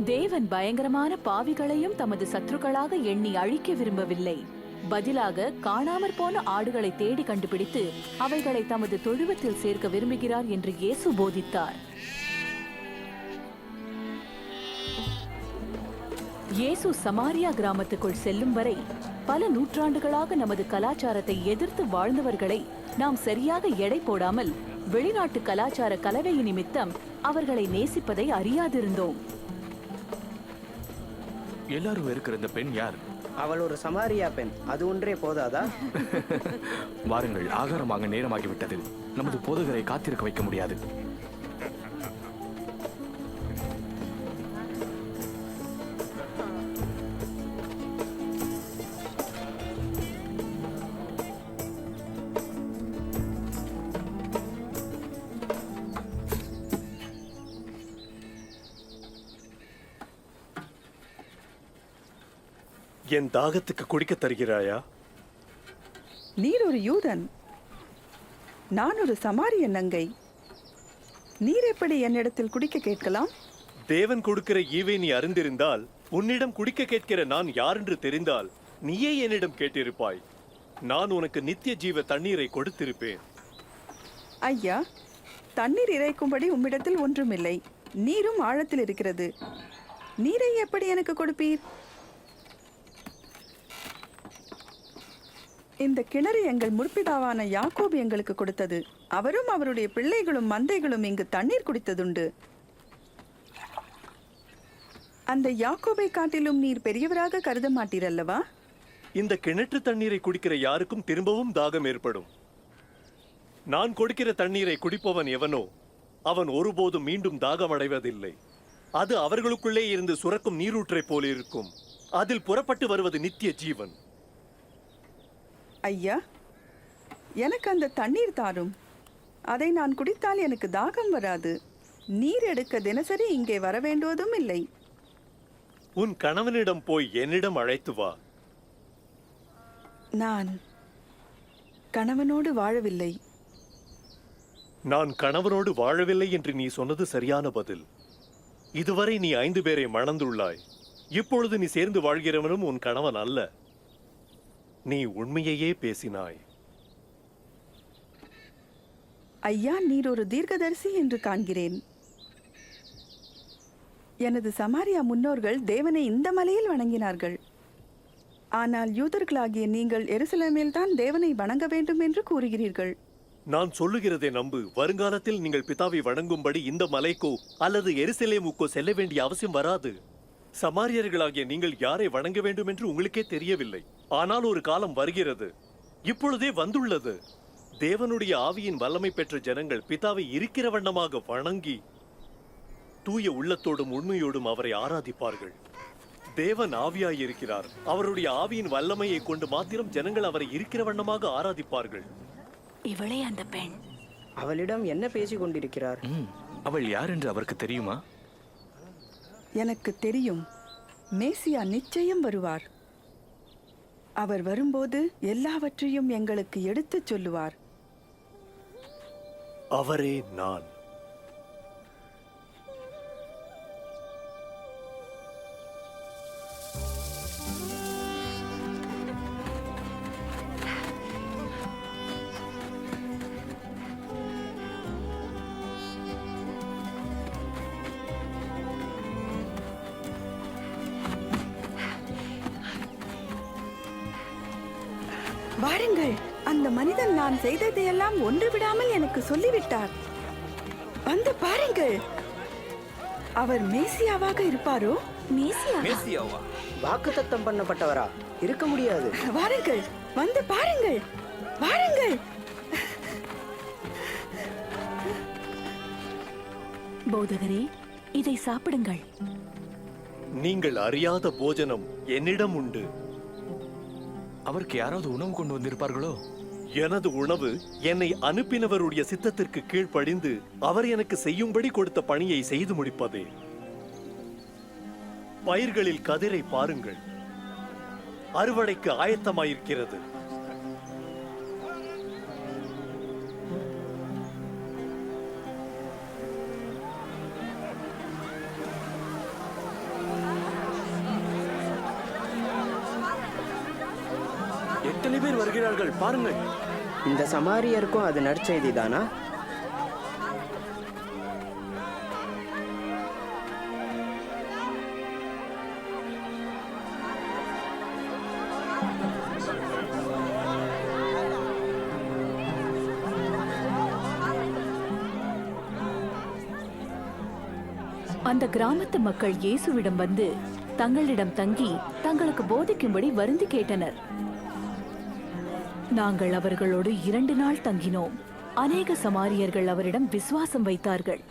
தேவன் பயங்கரமான பாவிகளையும் தமது சத்துருக்களாக எண்ணி அழிக்க விரும்பவில்லை. பதிலாக காணாமற் போன ஆடுகளை தேடி கண்டுபிடித்து அவைகளை தமது தொழுவத்தில் சேர்க்க விரும்புகிறார் என்று இயேசு போதித்தார். இயேசு சமாரியா கிராமத்துக்குள் செல்லும் வரை பல நூற்றாண்டுகளாக நமது கலாச்சாரத்தை எதிர்த்து வாழ்ந்தவர்களை நாம் சரியாக எடை போடாமல் வெளிநாட்டு கலாச்சார கலவையின் நிமித்தம் அவர்களை நேசிப்பதை அறியாதிருந்தோம். எல்லாரும் இருக்கிற இந்த பெண் யார்? அவள் ஒரு சமாரியா பெண். அது ஒன்றே போதாதா? வாருங்கள், ஆகாரமாக நேரமாகிவிட்டது. நமது போதகரை காத்திருக்க வைக்க முடியாது. என் தாகத்துக்கு குடிக்க தருகிறாயா? நீர் ஒரு யூதன், நான் ஒரு சமாரிய நங்கை. நீர் எப்படி என்னிடத்தில் குடிக்க கேட்கலாம்? தேவன் கொடுக்கிற ஈவை நீ அறிந்திருந்தால், உன்னிடம் குடிக்க கேட்கிற நான் யார் என்று தெரிந்தால் நீயே என்னிடம் கேட்டிருப்பாய். நான் உனக்கு நித்திய ஜீவ தண்ணீரை கொடுத்திருப்பேன். ஐயா, தண்ணீர் இறைக்கும்படி உம்மிடத்தில் ஒன்றுமில்லை. நீரும் ஆழத்தில் இருக்கிறது. நீரை எப்படி எனக்கு கொடுப்பீர்? இந்த கிணறு எங்கள் முற்பிதாவான யாக்கோபு எங்களுக்கு கொடுத்தது. அவரும் அவருடைய பிள்ளைகளும் மந்தைகளும் இங்கு தண்ணீர் குடித்ததுண்டு. அந்த யாக்கோபை காட்டிலும் நீர் பெரியவராக கருத மாட்டீரல்லவா? இந்த கிணற்று தண்ணீரை குடிக்கிற யாருக்கும் திரும்பவும் தாகம் ஏற்படும். நான் கொடுக்கிற தண்ணீரை குடிப்பவன் எவனோ அவன் ஒருபோதும் மீண்டும் தாகம் அடைவதில்லை. அது அவர்களுக்குள்ளே இருந்து சுரக்கும் நீரூற்றை போல இருக்கும். அதில் புறப்பட்டு வருவது நித்திய ஜீவன். ஐயா, எனக்கு அந்த தண்ணீர் தாரும். அதை நான் குடித்தால் எனக்கு தாகம் வராது. நீர் எடுக்க தினசரி இங்கே வர வேண்டுவதும் இல்லை. உன் கணவனிடம் போய் என்னிடம் அழைத்து வா. நான் கணவனோடு வாழவில்லை. நான் கணவனோடு வாழவில்லை என்று நீ சொன்னது சரியான பதில். இதுவரை நீ 5 பேரை மணந்துள்ளாய். இப்பொழுது நீ சேர்ந்து வாழ்கிறவனும் உன் கணவன் அல்ல. நீ உண்மையையே பேசினாய். ஐயா, நீர் ஒரு தீர்க்கதரிசி என்று காண்கிறேன். எனது சமாரியா முன்னோர்கள் தேவனை இந்த மலையில் வணங்கினார்கள். ஆனால் யூதர்களாகிய நீங்கள் எருசலேமில் தான் தேவனை வணங்க வேண்டும் என்று கூறுகிறீர்கள். நான் சொல்லுகிறதை நம்பு. வருங்காலத்தில் நீங்கள் பிதாவை வணங்கும்படி இந்த மலைக்கோ அல்லது எருசலேமுக்கோ செல்ல வேண்டிய அவசியம் வராது. சமாரியர்களாகிய நீங்கள் யாரை வணங்க வேண்டும் என்று உங்களுக்கே தெரியவில்லை. ஆனால் ஒரு காலம் வருகிறது, இப்பொழுதே வந்துள்ளது. தேவனுடைய ஆவியின் வல்லமை பெற்ற ஜனங்கள் பிதாவை இருக்கிற வண்ணமாக வணங்கி தூய உள்ளத்தோடும் உண்மையோடும் அவரை ஆராதிப்பார்கள். தேவன் ஆவியாயிருக்கிறார். அவருடைய ஆவியின் வல்லமையை கொண்டு மாத்திரம் ஜனங்கள் அவரை இருக்கிற வண்ணமாக ஆராதிப்பார்கள். இவளே அந்த பெண். அவளிடம் என்ன பேசிக் கொண்டிருக்கிறார்? அவள் யார் என்று அவருக்கு தெரியுமா? எனக்கு தெரியும். மேசியா நிச்சயம் வருவார். அவர் வரும்போது எல்லாவற்றையும் எங்களுக்கு எடுத்துச் சொல்லுவார். அவரே நான். வாருங்கள், அந்த மனிதன் நான் செய்ததையெல்லாம் ஒன்று விடாமல் எனக்கு சொல்லிவிட்டார். வந்து பாருங்கள், அவர் மேசியாவாக இருப்பாரோ? மேசியாவா? வாக்குத்தத்தம் பண்ணப்பட்டவரா? இருக்க முடியாது. வாருங்கள், வந்து பாருங்கள், வாருங்கள். போதகரே, இதை சாப்பிடுங்கள். நீங்கள் அறியாத போஜனம் என்னிடம் உண்டு. அவருக்கு யாராவது உணவு கொண்டு வந்திருப்பார்களோ? எனது உணவு என்னை அனுப்பினவருடைய சித்தத்திற்கு கீழ்ப்படிந்து அவர் எனக்கு செய்யும்படி கொடுத்த பணியை செய்து முடிப்பதே. பயிர்களில் கதிரை பாருங்கள், அறுவடைக்கு ஆயத்தமாயிருக்கிறது. பேர் வருகிறார்கள், பாருங்கள். இந்த சமாரியருக்கும் அது நற்செய்தி தானா? அந்த கிராமத்து மக்கள் இயேசுவிடம் வந்து தங்களிடம் தங்கி தங்களுக்கு போதிக்கும்படி வருந்தி கேட்டனர். நாங்கள் அவர்களோடு 2 நாள் தங்கினோம். அநேக சமாரியர்கள் அவரிடம் விசுவாசம் வைத்தார்கள்.